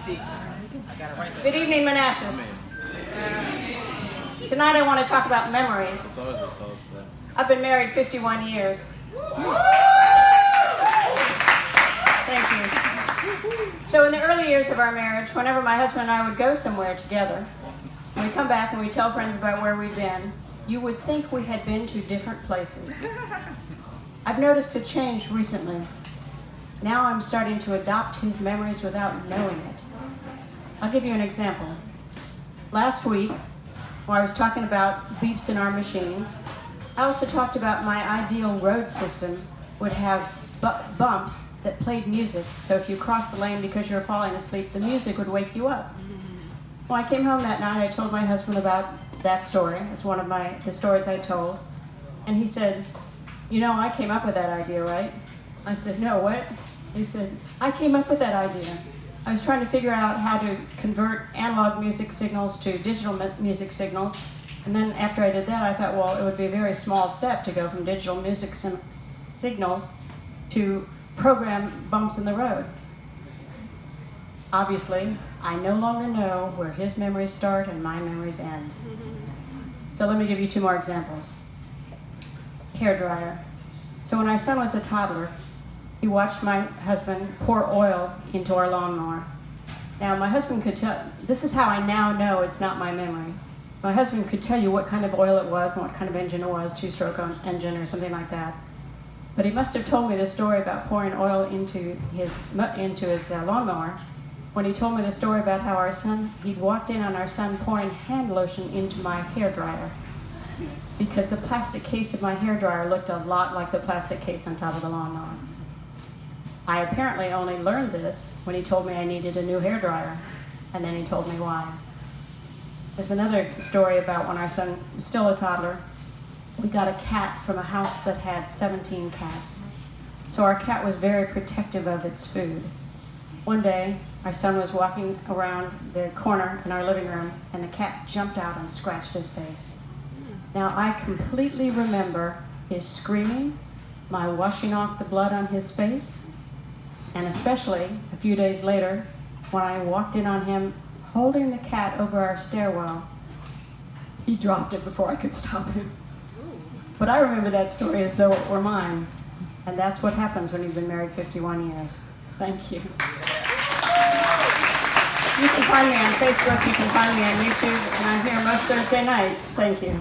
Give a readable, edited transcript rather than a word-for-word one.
Good evening, Manassas. Tonight I want to talk about memories. I've been married 51 years. Thank you. So in the early years of our marriage, whenever my husband and I would go somewhere together, and we come back and we tell friends about where we've been, you would think we had been to different places. I've noticed a change recently. Now I'm starting to adopt his memories without knowing it. I'll give you an example. Last week, when I was talking about beeps in our machines, I also talked about my ideal road system would have bumps that played music, so if you crossed the lane because you were falling asleep, the music would wake you up. When I came home that night, I told my husband about that story. It's one of the stories I told. And he said, "You know, I came up with that idea, right?" I said, "No, what?" He said, "I came up with that idea. I was trying to figure out how to convert analog music signals to digital music signals. And then after I did that, I thought, well, it would be a very small step to go from digital music signals to program bumps in the road." Obviously, I no longer know where his memories start and my memories end. So let me give you two more examples. Hair dryer. So when our son was a toddler, he watched my husband pour oil into our lawnmower. Now my husband could tell, this is how I now know it's not my memory. My husband could tell you what kind of oil it was and what kind of engine it was, two-stroke engine or something like that. But he must have told me the story about pouring oil into his lawnmower when he told me the story about how he'd walked in on our son pouring hand lotion into my hair dryer, because the plastic case of my hair dryer looked a lot like the plastic case on top of the lawnmower. I apparently only learned this when he told me I needed a new hair dryer, and then he told me why. There's another story about when our son was still a toddler. We got a cat from a house that had 17 cats. So our cat was very protective of its food. One day, our son was walking around the corner in our living room, and the cat jumped out and scratched his face. Now, I completely remember his screaming, my washing off the blood on his face, and especially a few days later, when I walked in on him holding the cat over our stairwell. He dropped it before I could stop him. But I remember that story as though it were mine. And that's what happens when you've been married 51 years. Thank you. You can find me on Facebook, you can find me on YouTube, and I'm here most Thursday nights. Thank you.